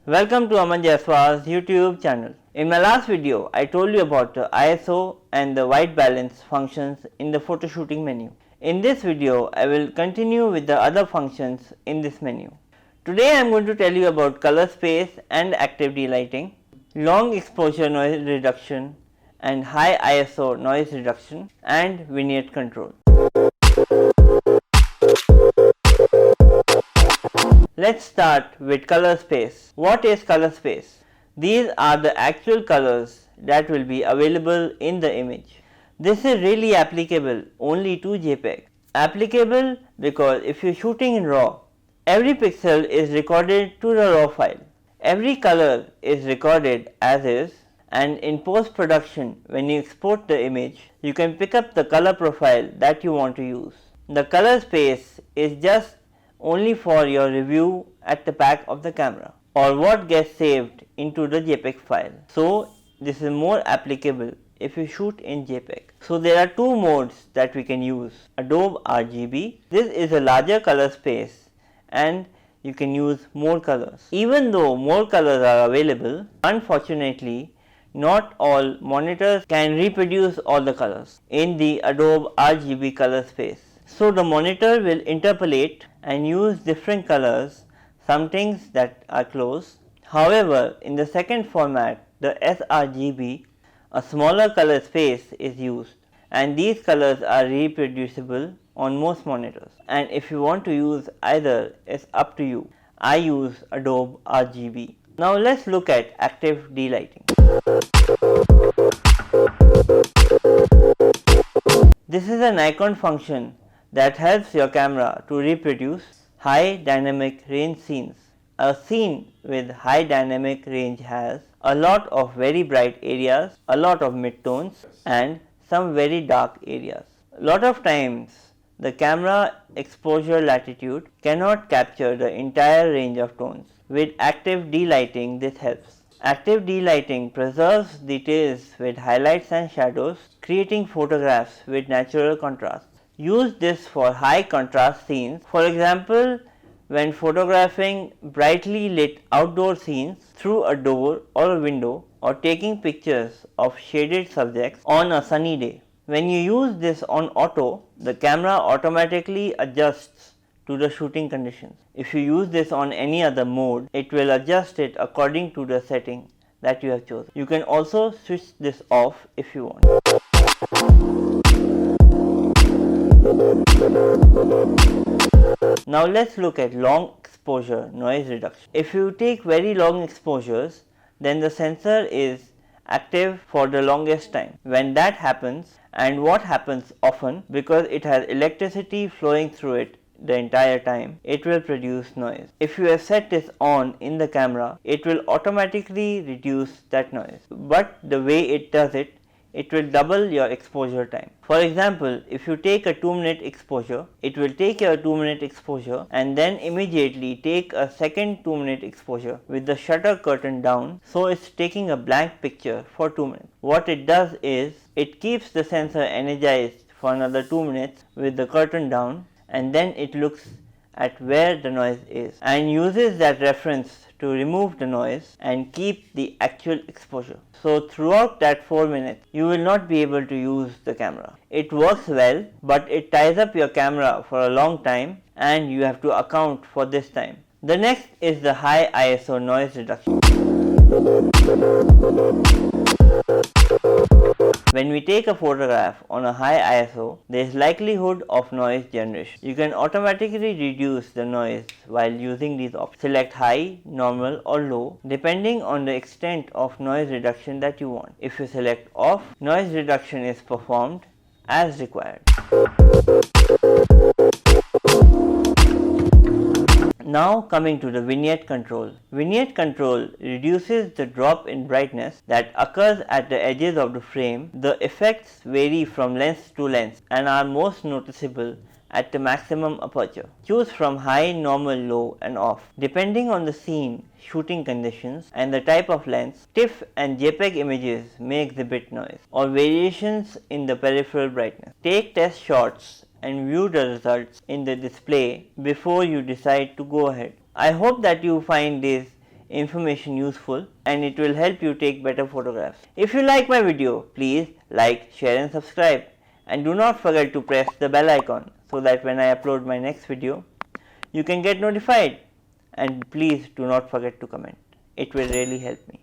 Welcome to Aman Jaiswal's YouTube channel. In my last video, I told you about the ISO and the white balance functions in the photoshooting menu. In this video, I will continue with the other functions in this menu. Today I am going to tell you about color space and active delighting, long exposure noise reduction and high ISO noise reduction, and vignette control. Let's start with color space. What is color space? These are the actual colors that will be available in the image. This is really applicable only to JPEG. Applicable because if you're shooting in RAW, every pixel is recorded to the RAW file. Every color is recorded as is, and in post-production, when you export the image, you can pick up the color profile that you want to use. The color space is just only for your review at the back of the camera or what gets saved into the JPEG file. So this is more applicable if you shoot in JPEG. So there are two modes that we can use. Adobe RGB. This is a larger color space and you can use more colors. Even though more colors are available, unfortunately not all monitors can reproduce all the colors in the Adobe RGB color space. So the monitor will interpolate and use different colors, some things that are close. However, in the second format, the sRGB, a smaller color space is used and these colors are reproducible on most monitors, and if you want to use either, it's up to you. I use Adobe RGB. Now let's look at active delighting. This is a Nikon function that helps your camera to reproduce high dynamic range scenes. A scene with high dynamic range has a lot of very bright areas, a lot of midtones and some very dark areas. A lot of times the camera exposure latitude cannot capture the entire range of tones. With active delighting, this helps. Active delighting preserves details with highlights and shadows, creating photographs with natural contrast. Use this for high contrast scenes. For example, when photographing brightly lit outdoor scenes through a door or a window, or taking pictures of shaded subjects on a sunny day. When you use this on auto, the camera automatically adjusts to the shooting conditions. If you use this on any other mode, it will adjust it according to the setting that you have chosen. You can also switch this off if you want. Now let's look at long exposure noise reduction. If you take very long exposures, then the sensor is active for the longest time. When that happens, and what happens often, because it has electricity flowing through it the entire time, it will produce noise. If you have set this on in the camera, it will automatically reduce that noise. But the way it does it, it will double your exposure time. For example, if you take a 2-minute exposure, it will take your 2-minute exposure and then immediately take a second 2-minute exposure with the shutter curtain down, so it's taking a blank picture for 2 minutes. What it does is, it keeps the sensor energized for another 2 minutes with the curtain down, and then it looks at where the noise is and uses that reference to remove the noise and keep the actual exposure. So throughout that 4 minutes, you will not be able to use the camera. It works well, but it ties up your camera for a long time and you have to account for this time. The next is the high ISO noise reduction. When we take a photograph on a high ISO, there is likelihood of noise generation. You can automatically reduce the noise while using these options. Select high, normal or low depending on the extent of noise reduction that you want. If you select off, noise reduction is performed as required. Now coming to the vignette control. Vignette control reduces the drop in brightness that occurs at the edges of the frame. The effects vary from lens to lens and are most noticeable at the maximum aperture. Choose from high, normal, low and off. Depending on the scene, shooting conditions and the type of lens, TIFF and JPEG images may exhibit noise or variations in the peripheral brightness. Take test shots and view the results in the display before you decide to go ahead. I hope that you find this information useful and it will help you take better photographs. If you like my video, please like, share and subscribe, and do not forget to press the bell icon so that when I upload my next video, you can get notified, and please do not forget to comment. It will really help me.